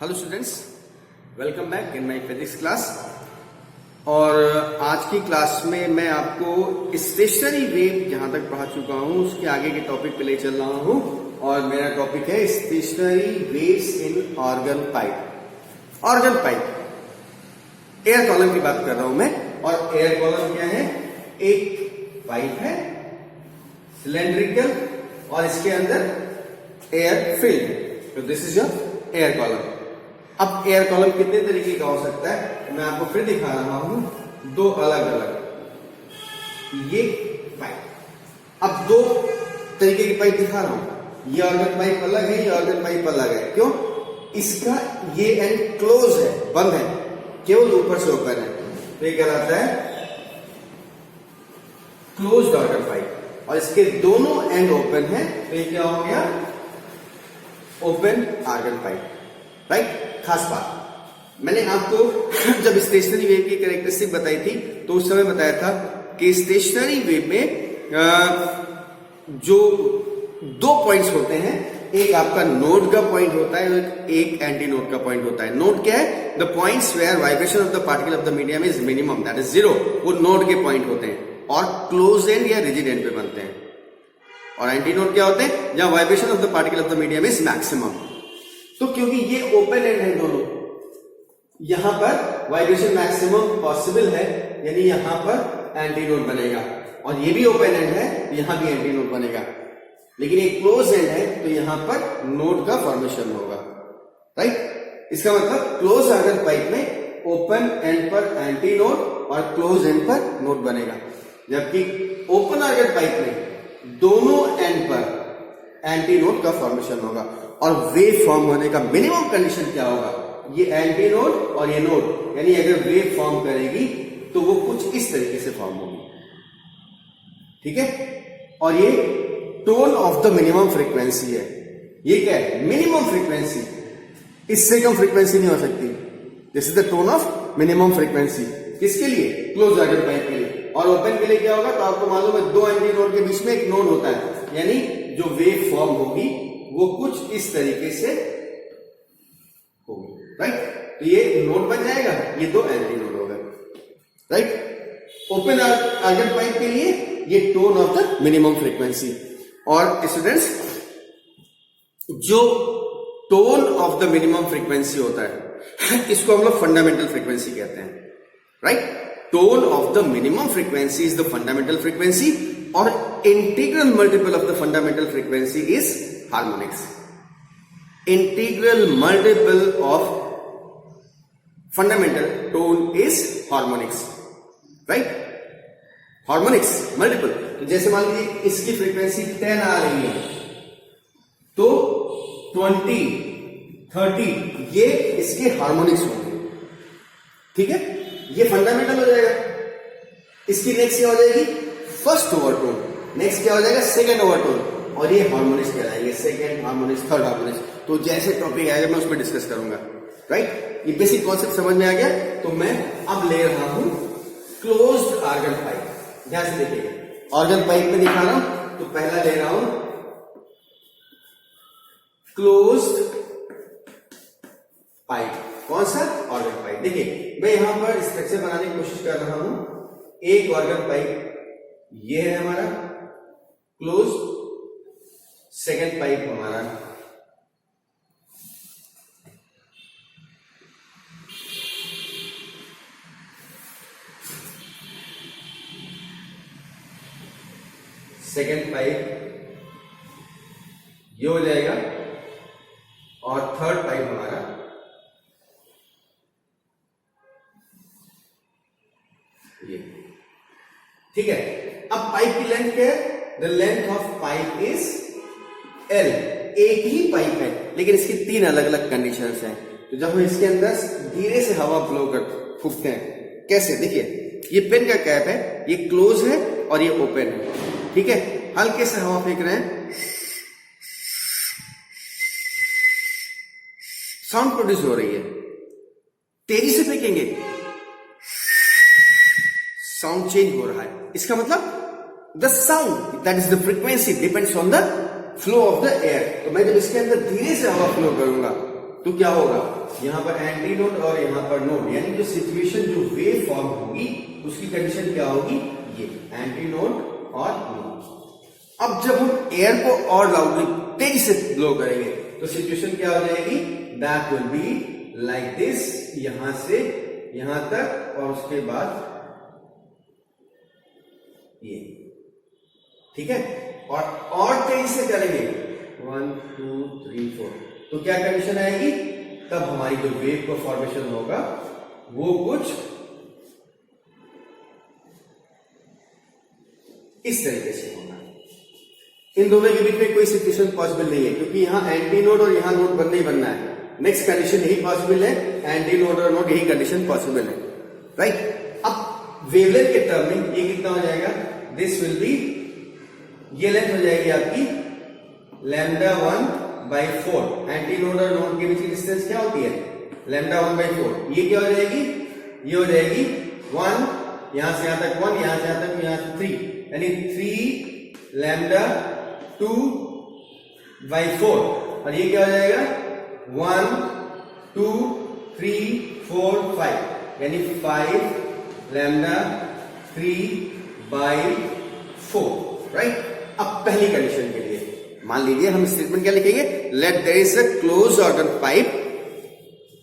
Hello students, welcome back in my physics class. और आज की क्लास में मैं आपको स्टेशनरी वेव जहां तक पढ़ा चुका हूं उसके आगे के टॉपिक पे ले चल रहा हूं। और मेरा टॉपिक है stationery waves in organ pipe. Organ pipe air column की बात कर रहा हूं मैं। और एयर कॉलम क्या है? एक पाइप है सिलेंड्रिकल और इसके अंदर एयर फिल्ड है। तो this is your air column. अब एयर कॉलम कितने तरीके का हो सकता है मैं आपको फिर दिखा रहा हूं, दो अलग अलग ये पाइप। अब दो तरीके की पाइप दिखा रहा हूं, ये ऑर्गन पाइप अलग है, ये ऑर्गन पाइप अलग है। क्यों? इसका ये एंड क्लोज है, बंद है, केवल ऊपर से ओपन है। तो ये कहलाता है क्लोज्ड ऑर्गन पाइप। और इसके दोनों एंड ओपन है, तो ये क्या हो गया? Open organ pipe. राइट? खास बात मैंने आपको जब स्टेशनरी वेव की कैरेक्टरिस्टिक बताई थी तो उस समय बताया था कि स्टेशनरी वेव में जो दो पॉइंट्स होते हैं, एक आपका नोड का पॉइंट होता है और एक एंटी नोड का पॉइंट होता है। नोड क्या है? The points where vibration of the particle of the medium is minimum, that is zero. वो नोड के पॉइंट होते हैं और क्लोज एंड या रिजिड एंड पे बनते हैं। और एंटी नोड क्या होते हैं? जहां vibration of the particle of the medium is maximum. तो क्योंकि ये ओपन एंड है दोनों, यहां पर वाइब्रेशन मैक्सिमम पॉसिबल है, यानी यहां पर एंटी नोड बनेगा। और ये भी ओपन एंड है, यहां भी एंटी नोड बनेगा। लेकिन ये क्लोज एंड है तो यहां पर नोड का फॉर्मेशन होगा। राइट? इसका मतलब क्लोज ऑर्गन पाइप में ओपन एंड पर एंटी नोड और क्लोज एंड पर नोड बनेगा, जबकि ओपन ऑर्गन पाइप में दोनों एंड पर एंटी नोड का फॉर्मेशन होगा। और वेव फॉर्म होने का मिनिमम कंडीशन क्या होगा? ये एंटी नोड और ये नोड, यानी अगर वेव फॉर्म करेगी तो वो कुछ इस तरीके से फॉर्म होगी। ठीक है? और ये tone of the minimum frequency है। ये क्या है? मिनिमम फ्रीक्वेंसी, इससे कम फ्रीक्वेंसी नहीं हो सकती। This is the tone of minimum frequency. किसके लिए? क्लोज ऑर्गन पाइप के लिए। और ओपन के लिए क्या होगा? तो आपको मालूम है दो एंटी नोड के बीच में एक नोड होता है, यानी जो वेव फॉर्म होगी वो कुछ इस तरीके से होगी। राइट? तो ये नोड बन जाएगा, ये दो एंटी नोड हो गए। राइट? ओपन ऑर्गन पाइप के लिए ये tone of the minimum frequency. और स्टूडेंट्स, जो tone of the minimum frequency होता है इसको हम लोग फंडामेंटल फ्रीक्वेंसी कहते हैं। Right? Tone of the minimum frequency is the fundamental frequency और integral multiple of the fundamental frequency is harmonics. Integral multiple of fundamental tone is harmonics. Right? Harmonics multiple. तो जैसे मान लीजिए इसकी फ्रीक्वेंसी 10 आ रही है तो 20, 30 ये इसके हार्मोनिक्स होंगे। ठीक है? ये फंडामेंटल हो जाएगा। इसकी नेक्स्ट क्या हो जाएगी? First overtone. नेक्स्ट क्या हो जाएगा? Second overtone. और ये हार्मोनिक्स कहलाएंगे, सेकंड हार्मोनिक्स, थर्ड हार्मोनिक्स। तो जैसे टॉपिक आएगा मैं उसमें डिस्कस करूंगा। राइट? ये बेसिक कॉन्सेप्ट समझ में आ गया। तो मैं अब ले रहा हूं क्लोज्ड ऑर्गन पाइप। ध्यान से देखिएगा, ऑर्गन पाइप में दिखा रहा हूं तो पहला ले रहा हूं क्लोज्ड पाइप। कौन सा? Organ pipe. देखिए मैं यहां पर स्ट्रक्चर बनाने की कोशिश कर रहा हूं। एक ऑर्गन पाइप ये है हमारा क्लोज, सेकंड पाइप हमारा सेकंड पाइप ये हो जाएगा और थर्ड पाइप हमारा ये। ठीक है? अब पाइप की लेंथ क्या है? The length of pipe is L। एक ही पाइप है लेकिन इसकी तीन अलग अलग कंडीशंस हैं। तो जब हम इसके अंदर धीरे से हवा फ्लो कर फूकते हैं, कैसे? देखिए ये पेन का कैप है, ये क्लोज है और ये ओपन है। ठीक है? हल्के से हवा फेंक रहे हैं, साउंड प्रोड्यूस हो रही है। तेजी से फेंकेंगे, साउंड चेंज हो रहा है। इसका मतलब the sound that is the frequency depends on the flow of the air. तो मैं जब इसके अंदर धीरे से हवा फ्लो करूंगा तो क्या होगा, यहां पर एंटी नोड और यहां पर नोड, यानी जो सिचुएशन जो वेव फॉर्म होगी उसकी कंडीशन क्या होगी, ये एंटी नोड और नोड। अब जब हम एयर को और लाउडली तेजी से ब्लो करेंगे तो सिचुएशन क्या हो जाएगी, that will be like this, यहां से यहां तक और उसके बाद ये, ठीक है। और तेजी से करेंगे 1 2 3 4, तो क्या कंडीशन आएगी, तब हमारी जो वेव का फॉर्मेशन होगा वो कुछ इस तरीके से होगा। इन दोनों के बीच में कोई सिचुएशन पॉसिबल नहीं है, क्योंकि यहां एंटी नोड और यहां नोड बनना ही बनना है। नेक्स्ट कंडीशन यही पॉसिबल है, एंटी नोड और नोड, यही कंडीशन पॉसिबल है, राइट। अब वेवलेंथ के टर्म में ये कितना हो जाएगा, दिस विल बी, ये लेंथ हो जाएगी आपकी λ1/4। एंटी नोड और नोड के बीच की डिस्टेंस क्या होती है, λ1/4। ये क्या हो जाएगी, ये हो जाएगी 1, यहां से यहां तक 1, यहां से यहां तक, यहां से 3, यानी 3 λ2/4। और ये क्या हो जाएगा 1 2 3 4 5, यानी 5 λ3/4, राइट। अब पहली कंडीशन के लिए मान लीजिए हम स्टेटमेंट क्या लिखेंगे, let there is a close organ pipe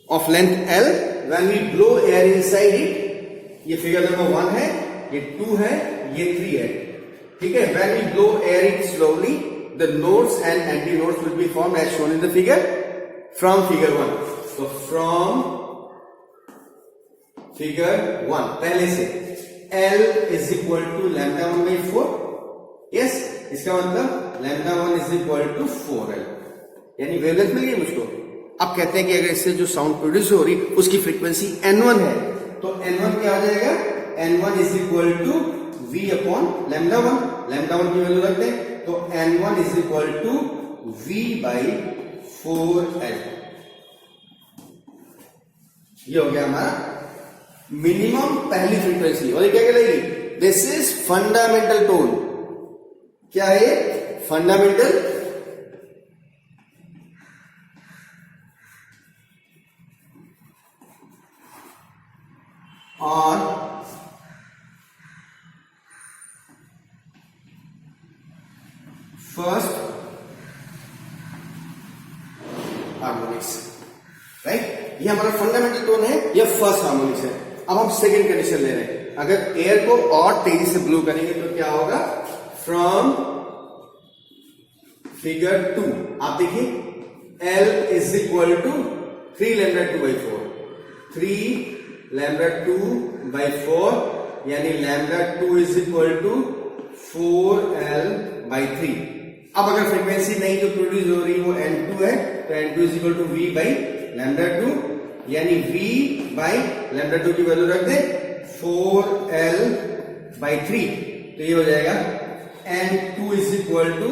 of length L when we blow air inside it. ये फिगर नंबर 1 है, ये 2 है, ये 3 है, ठीक है। When we blow air it slowly the nodes and antinodes will be formed as shown in the figure from figure 1। तो from figure 1 पहले से L is equal to λ1/4, yes, इसका मतलब λ1 इज इक्वल टू 4L, यानी wavelength मिल गई मुझको। अब कहते हैं कि अगर इससे जो साउंड प्रोड्यूस हो रही उसकी फ्रीक्वेंसी N1 है, तो N1 क्या हो जाएगा, N1 is equal to V upon λ1। λ1 की वैल्यू रखते हैं, तो N1 is equal to V/4L। ये हो गया हमारा मिनिमम पहली फ्रीक्वेंसी। और ये क्या कहलाएगी, दिस इज फंडामेंटल टोन। क्या है, फंडामेंटल और फर्स्ट हार्मोनिक्स, राइट। ये हमारा फंडामेंटल टोन है, ये फर्स्ट हार्मोनिक्स है। अब हम सेकेंड कंडीशन ले रहे हैं, अगर एयर को और तेजी से ब्लो करेंगे तो क्या होगा, फ्रॉम फिगर 2 आप देखिए L इज इक्वल टू 3 λ2/4, 3 λ2/4, यानी λ2 इज इक्वल टू 4L/3। अब अगर फ्रीक्वेंसी नहीं जो प्रोड्यूस हो रही वो N2 है, तो N2 is equal to V/λ2, यानी V/λ2 की वैल्यू रख दे 4L/3, तो ये हो जाएगा N2 इज इक्वल टू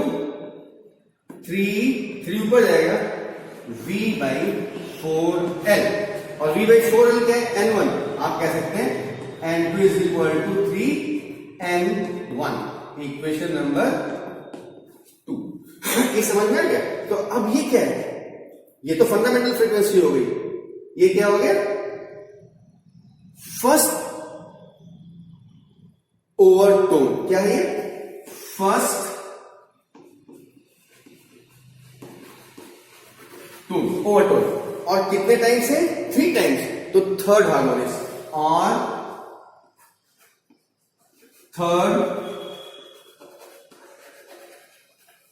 3 ऊपर जाएगा V/4L, और V/4L क्या है, N1। आप कह सकते हैं N2 is equal to 3N1, equation number 2। ये समझ में आ गया। तो अब ये क्या है, ये तो फंडामेंटल फ्रीक्वेंसी हो गई, ये क्या हो गया, फर्स्ट ओवरटोन। क्या है, फर्स्ट टोन, ओवरटोन। और कितने टाइम्स है, 3 टाइम्स, तो थर्ड हार्मोनिक्स और थर्ड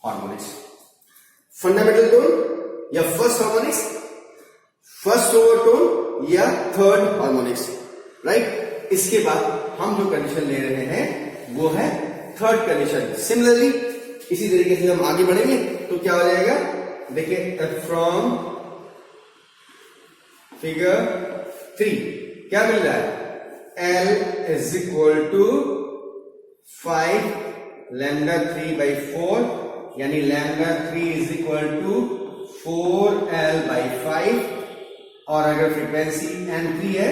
हार्मोनिक्स। फंडामेंटल टोन या फर्स्ट हार्मोनिक्स, फर्स्ट ओवरटोन या थर्ड हार्मोनिक्स, राइट। इसके बाद हम जो कंडीशन ले रहे हैं वो है थर्ड कंडीशन। सिमिलरली इसी तरीके से हम आगे बढ़ेंगे तो क्या हो जाएगा, देखिए फ्रॉम फिगर 3 क्या मिल रहा है, L इज इक्वल टू 5 λ3/4, यानी λ3 इज इक्वल टू 4L/5, और अगर फ्रीक्वेंसी N3 है,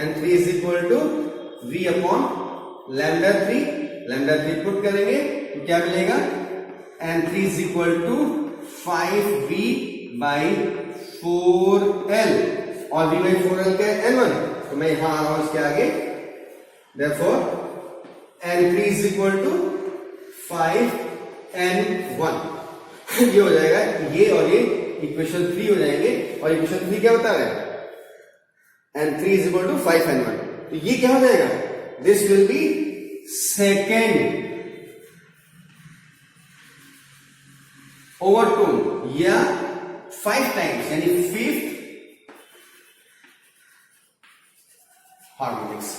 N3 is equal to V upon λ3 put करेंगे तो क्या मिलेगा, N3 is equal to 5V/4 4L और V by 4L क्या है N1, तो मैं यहां आ रहा हूं इसके आगे, therefore N3 is equal to 5N1 ये हो जाएगा, ये और ये इक्वेशन 3 हो जाएंगे, और इक्वेशन 3 क्या बता रहा है, N3 is equal to 5N1, तो ये क्या हो जाएगा, this will B second overtone या 5 टाइम्स यानी 5th हार्मोनिक्स।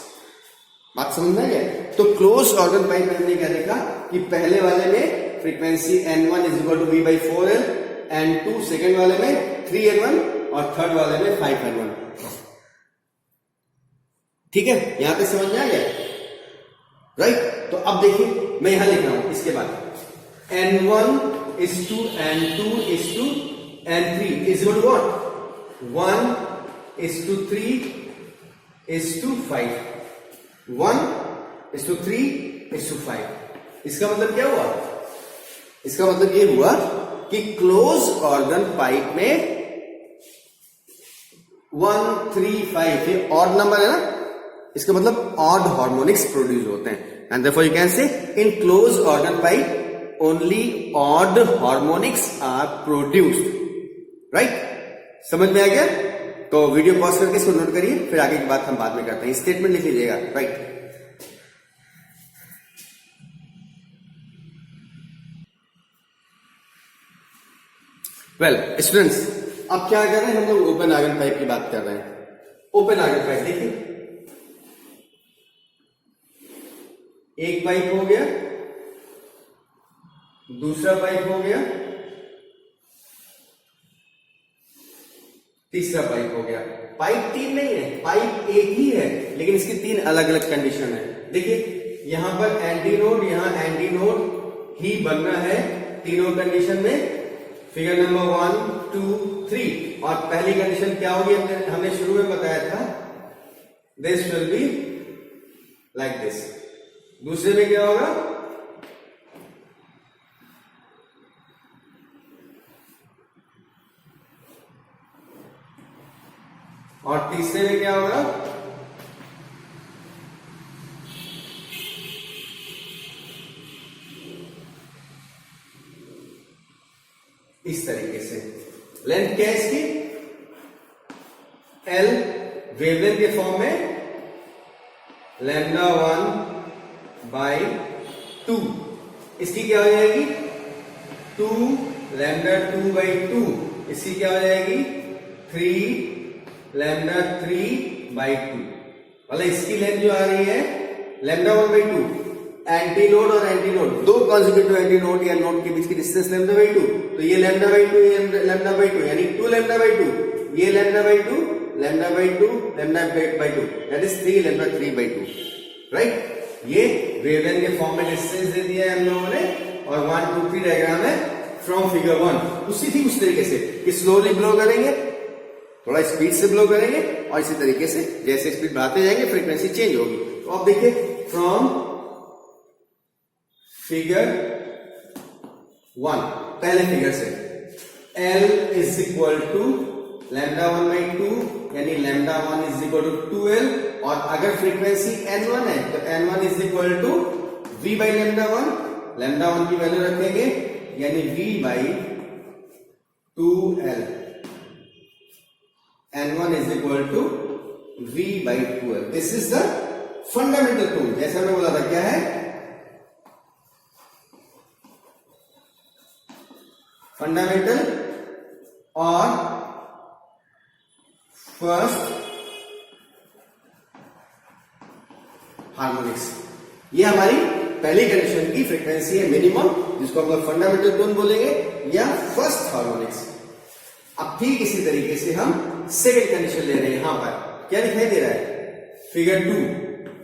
बात समझ में आ गया? तो क्लोज ऑर्गन पाइप में हमने क्या देखा कि पहले वाले में frequency N1 is equal to V by 4L, N2 second वाले में 3N1 और थर्ड वाले में 5N1। ठीक है, यहां पे समझ में आ गया, राइट? तो अब देखिए मैं यहां लिख रहा हूं, इसके बाद N1 is to N2 is to N3 is equal to what? 1 is to 3 is to 5. 1 is to 3 is to 5. इसका मतलब क्या हुआ? इसका मतलब ये हुआ कि क्लोज ऑर्गन पाइप में 1, 3, 5 ये ऑड नंबर है ना, इसका मतलब ऑड हार्मोनिक्स प्रोड्यूस होते हैं, and therefore you can say in close organ pipe only odd harmonics are produced, right? समझ में आ गया? तो वीडियो पॉज करके इसको नोट करिए, फिर आगे की बात हम बाद में करते हैं। स्टेटमेंट लिख लीजिएगा, राइट? वेल स्टूडेंट्स, अब क्या कर रहे हैं हम लोग, ओपन आर्गन पाइप की बात कर रहे हैं। ओपन आर्गन पाइप देखिए, एक पाइप हो गया, दूसरा पाइप हो गया, तीसरा पाइप हो गया। पाइप 3 नहीं है, पाइप एक ही है, लेकिन इसकी 3 अलग अलग कंडीशन है। देखिए यहां पर एंटी नोड, यहां एंटी नोड ही बनना है तीनों कंडीशन में, फिगर नंबर 1, 2, 3। और पहली कंडीशन क्या होगी, हमने शुरू में बताया था, this will be like this. दूसरे में क्या होगा, और तीसरे में क्या होगा, इस तरीके से। लेंथ क्या है इसकी, L वेवलेंथ के फॉर्म में λ1/2, इसकी क्या हो जाएगी 2 λ2/2, इसकी क्या हो जाएगी 3 λ3/2। मतलब इसकी लेंथ जो आ रही है λ1/2, एंटी नोड और एंटी नोड, दो कॉन्जिक्यूटिव एंटी नोड या नोड के बीच की डिस्टेंस λ/2, तो ये λ/2 ये λ/2 यानी 2 λ/2, ये λ/2 λ/2 λ/2, दैट इज 3 λ3/2, राइट? ये वेवलेंथ के फॉर्म में डिस्टेंस दे दिया है हम लोगों ने, और 1, 2, 3 डायग्राम है फ्रॉम फिगर 1। उसी ठीक उस तरीके से कि स्लोली ब्लो करेंगे, थोड़ा स्पीड से ब्लो करेंगे, और इसी तरीके से जैसे स्पीड बढ़ाते जाएंगे फ्रीक्वेंसी चेंज होगी। तो अब देखिए फ्रॉम फिगर 1, पहले फिगर से L इज इक्वल टू λ1/2 यानी λ1 इज इक्वल टू 2L, और अगर फ्रीक्वेंसी N1 है तो N1 is equal to V by λ1, λ1 की वैल्यू रखेंगे यानी V by 2L, N1 is equal to V by 2L. This is the fundamental tone. जैसा मैं बोला था, क्या है फंडामेंटल और फर्स्ट हार्मोनिक्स। ये हमारी पहली कंडीशन की फ्रीक्वेंसी है मिनिमम, जिसको हम लोग फंडामेंटल टोन बोलेंगे या फर्स्ट हार्मोनिक्स। अब ठीक इसी तरीके से हम सेकेंड कंडीशन ले रहे हैं। यहां पर क्या दिखाई दे रहा है, figure 2,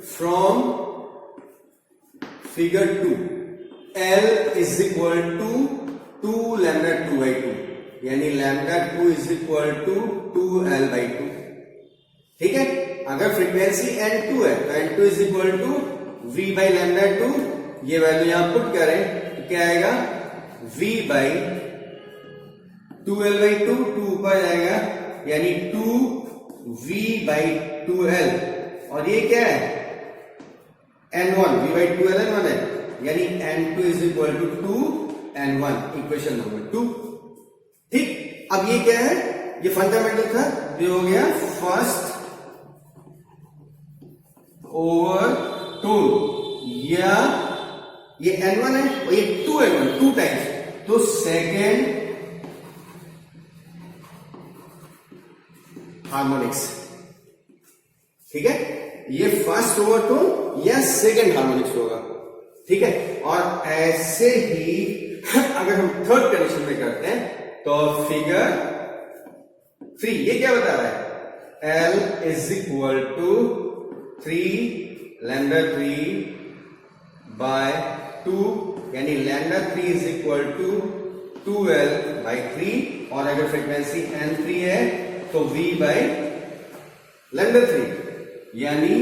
from figure 2 L is equal to 2 λ2/2 यानी λ2 इज इक्वल टू 2L/2। ठीक है, अगर फ्रीक्वेंसी N2 है तो N2 is equal to V by λ2, ये वैल्यू यहां पुट करें तो क्या आएगा V by 2L/2, 2 ऊपर जाएगा यानी 2V/2L, और ये क्या है N1, V/2L N1 है, यानी N2 is equal to 2N1, equation number 2। ठीक, अब ये क्या है, ये फंडामेंटल था, ये हो गया फर्स्ट ओवरटोन, या ये N1 है और ये 2N1, 2 टाइम्स, तो सेकेंड हार्मोनिक्स। ठीक है, ये फर्स्ट ओवरटोन या सेकेंड हार्मोनिक्स होगा। ठीक है, और ऐसे ही अगर हम थर्ड कंडीशन में करते हैं तो फिगर 3 ये क्या बता रहा है, L इज इक्वल टू 3λ3/2, यानी λ3 इज इक्वल टू 2L/3, और अगर फ्रीक्वेंसी N3 है तो V/λ3, यानी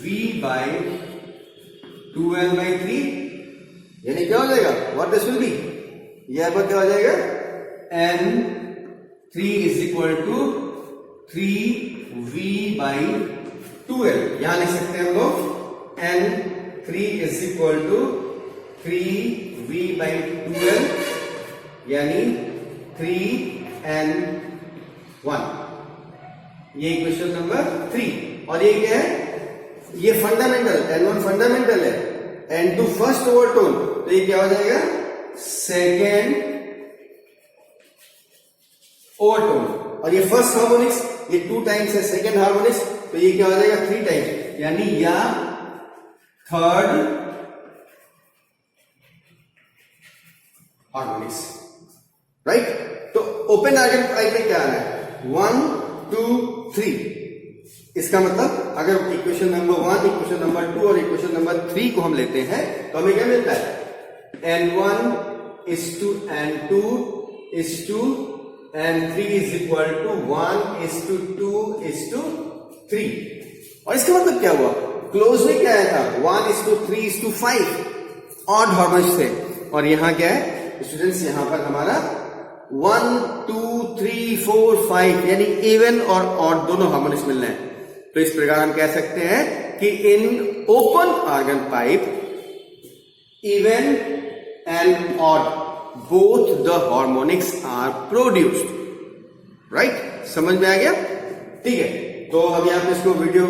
V/2L/3, यानी क्या हो जाएगा, व्हाट दिस विल बी, यहां पर क्या हो जाएगा, N3 is equal to 3V/2L, यहां लिख सकते हैं हम लोग N3 is equal to 3V/2L, यानी 3N1, ये इक्वेशन नंबर 3। और ये क्या है, ये फंडामेंटल, N1 फंडामेंटल है, N2 फर्स्ट ओवरटोन, तो ये क्या हो जाएगा, सेकेंड ओवरटोन, और ये फर्स्ट हार्मोनिक्स, ये 2 टाइम्स है सेकेंड हार्मोनिक्स, तो ये क्या हो जाएगा 3 टाइम्स, यानी या थर्ड हार्मोनिक्स। राइट, तो ओपन आर्गन पाइप में क्या आ रहा है, 1 2 3, इसका मतलब अगर इक्वेशन नंबर 1, इक्वेशन नंबर 2 और इक्वेशन नंबर 3 को हम लेते हैं तो हमें क्या मिलता है, N1 is to N2 is to N3 is equal to 1 is to 2 is to 3, और इसका मतलब क्या हुआ, क्लोज में क्या आया था, 1 is to 3 is to 5 odd harmonics थे, और यहां क्या है स्टूडेंट्स, यहां पर हमारा 1 2 3 4 5 यानी इवन और ऑड दोनों हार्मोनिक्स मिल रहे हैं। तो इस प्रकार हम कह सकते हैं कि in open organ pipe even and odd both the harmonics are produced. Right, समझ में आ गया? ठीक है, तो अभी आप इसको वीडियो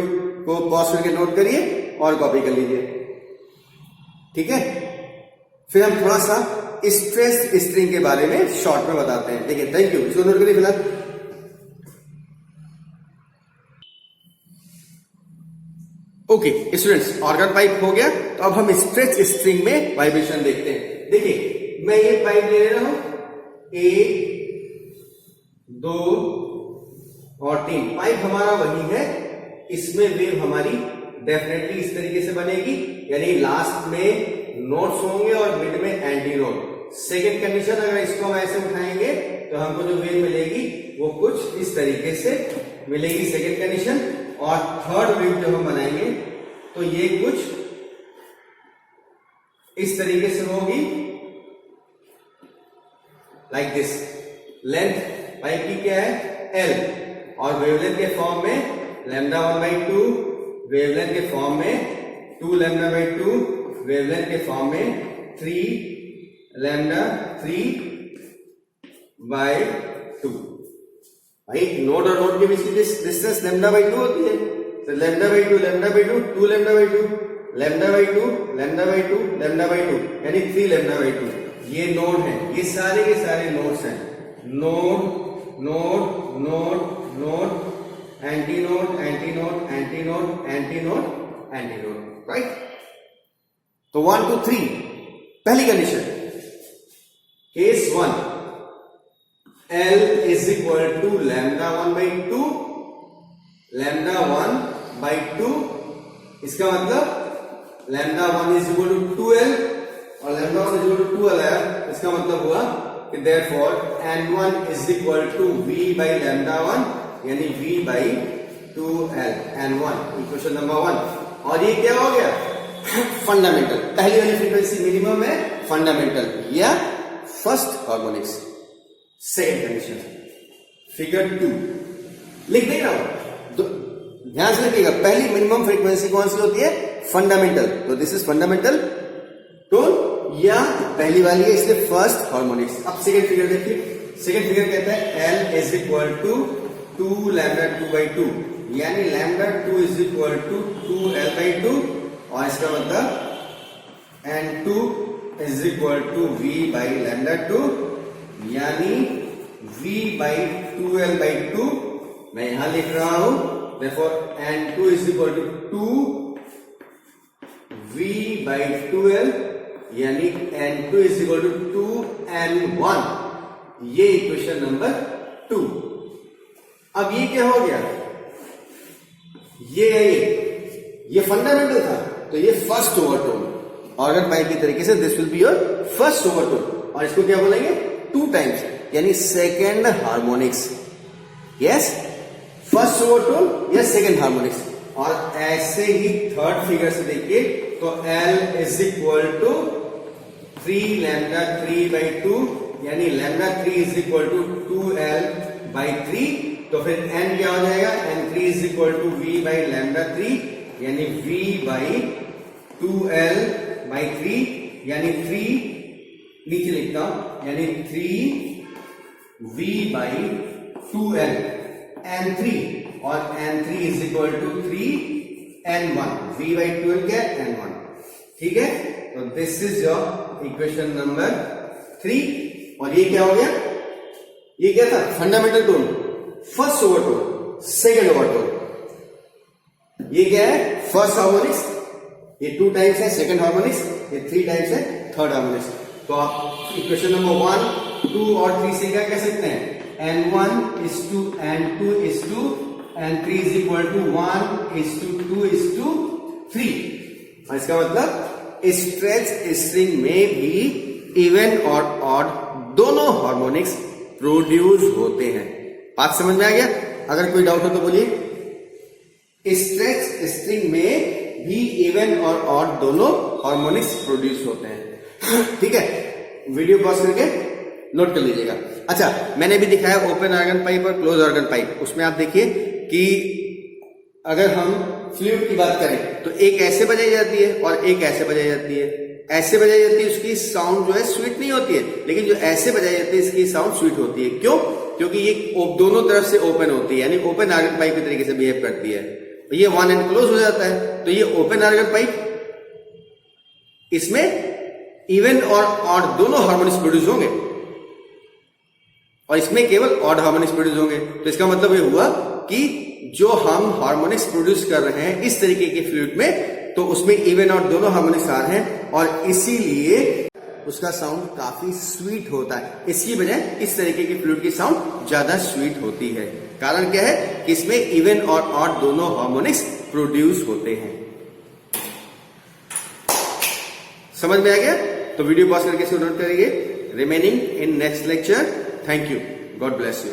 को पॉज करके नोट करिए और कॉपी कर लीजिए। ठीक है, फिर हम थोड़ा सा स्ट्रेस स्ट्रिंग के बारे में शॉर्ट में बताते हैं। ठीक है, थैंक यू, इसको नोट करिए फिलहाल। ओके स्टूडेंट्स, ऑर्गन पाइप हो गया, तो अब हम स्ट्रेच स्ट्रिंग में वाइब्रेशन देखते हैं। देखिए मैं ये पाइप ले रहा हूं, 1 2 और 3, पाइप हमारा वही है, इसमें वेव हमारी डेफिनेटली इस तरीके से बनेगी, यानी लास्ट में नोट्स होंगे और मिड में एंटी नोट। सेकेंड कंडीशन, अगर इसको हम ऐसे उठाएंगे तो हमको जो वेव मिलेगी वो कुछ इस तरीके से मिलेगी, सेकेंड कंडीशन। और थर्ड वेव जब हम बनाएंगे तो ये कुछ इस तरीके से होगी, लाइक दिस। लेंथ पाइप की क्या है, L, और वेवलेंथ के फॉर्म में λ1/2, वेवलेंथ के फॉर्म में 2λ/2, वेवलेंथ के फॉर्म में 3λ3/2। भाई नोड और नोड के बीच की डिस्टेंस λ/2 होती है, तो λ/2 λ/2 2λ/2 λ/2 λ/2 λ/2 यानी 3λ/2। ये नोड है, ये सारे के सारे नोड्स हैं, node node node node, anti node anti node anti node anti node anti node. Right, तो 1 2 3 पहली condition, case 1, L is equal to λ1/2, λ1/2, इसका मतलब λ1 is equal to 2L और λ1 is equal to 2L है, इसका मतलब हुआ कि therefore N1 is equal to V/λ1 यानी V/2L, N1 इक्वेशन नंबर 1। और ये क्या हो गया, फंडामेंटल, पहली वाली फ्रीक्वेंसी मिनिमम है, फंडामेंटल या first harmonics. Second condition, figure 2 लिख दे रहा हूं, तो ध्यान से लिखिएगा। पहली मिनिमम फ्रीक्वेंसी कौन सी होती है? फंडामेंटल। तो दिस इज फंडामेंटल टोन या पहली वाली है, इसलिए फर्स्ट हार्मोनिक्स। अब सेकेंड फिगर देखिए, सेकेंड फिगर कहता है L is equal to 2 lambda 2/2, यानी lambda 2 is equal to 2L/2, और इसका मतलब N2 is equal to V by lambda 2, यानी V बाई 2L/2। मैं यहां लिख रहा हूं, therefore N2 is equal to 2V by 2L, यानी N2 is equal to 2N1। ये इक्वेशन नंबर 2। अब ये क्या हो गया? ये फंडामेंटल था, तो ये फर्स्ट ओवरटोन ऑर्गन पाइप की तरीके से this will be your first overtone, और इसको क्या बोलेंगे? 2 टाइम्स, यानी second harmonics. Yes, first overtone या सेकेंड हार्मोनिक्स। और ऐसे ही थर्ड फिगर से देखिए, तो L is equal to 3 lambda 3/2, यानी lambda 3 is equal to 2L/3। तो फिर N क्या हो जाएगा? N3 is equal to V by lambda 3, यानी V बाई 2L/3, यानी 3 नीचे लिखता हूं, यानी 3V बाई 2L N3, और N3 is equal to 3N1। V by 2L क्या है? N1। ठीक है, तो this is your equation number 3। और ये क्या हो गया? ये क्या था? Fundamental tone, first overtone, second overtone. ये क्या है? फर्स्ट हार्मोनिक्स, ये 2 टाइम्स है सेकेंड हार्मोनिक्स, ये 3 टाइम्स है थर्ड हार्मोनिक्स। तो आप इक्वेशन नंबर 1, 2 और 3 से क्या कह सकते हैं? N1 is to N2 is to N3 is equal to 1 is to 2 is to 3। और इसका मतलब स्ट्रेच स्ट्रिंग में भी इवन और ऑड दोनों हार्मोनिक्स प्रोड्यूस होते हैं। बात समझ में आ गया? अगर कोई डाउट हो तो बोलिए। स्ट्रेच स्ट्रिंग में भी इवन और ऑड दोनों हार्मोनिक्स प्रोड्यूस होते हैं। ठीक है, वीडियो पॉज करके नोट कर लीजिएगा। अच्छा, मैंने भी दिखाया ओपन ऑर्गन पाइप और क्लोज ऑर्गन पाइप। उसमें आप देखिए कि अगर हम फ्लूइड की बात करें तो एक ऐसे बजाई जाती है और एक ऐसे बजाई जाती है। ऐसे बजाई जाती है उसकी साउंड जो है स्वीट नहीं होती है, लेकिन जो ऐसे बजाई जाती है इसकी साउंड स्वीट होती है। क्यों? क्योंकि ये दोनों तरफ से ओपन होती है, यानी ओपन ऑर्गन पाइप की तरीके से बिहेव करती है। तो ये वन एंड क्लोज हो जाता है, तो ये ओपन ऑर्गन पाइप, इसमें इवन और ऑड दोनों हार्मोनिक्स प्रोड्यूस होंगे और इसमें केवल ऑड हार्मोनिक्स प्रोड्यूस होंगे। तो इसका मतलब ये हुआ कि जो हम हार्मोनिक्स प्रोड्यूस कर रहे हैं इस तरीके के फ्लूइड में, तो उसमें इवन और दोनों हार्मोनिक्स आ रहे हैं और इसीलिए उसका साउंड काफी स्वीट होता है। इसकी बजाय इस तरीके के फ्लूइड की साउंड ज्यादा स्वीट होती है। कारण क्या है कि इसमें इवन और ऑड दोनों हार्मोनिक्स प्रोड्यूस होते हैं। समझ में आ गया? तो वीडियो पॉज करके इसको नोट करिए। Remaining in next lecture. Thank you, God bless you.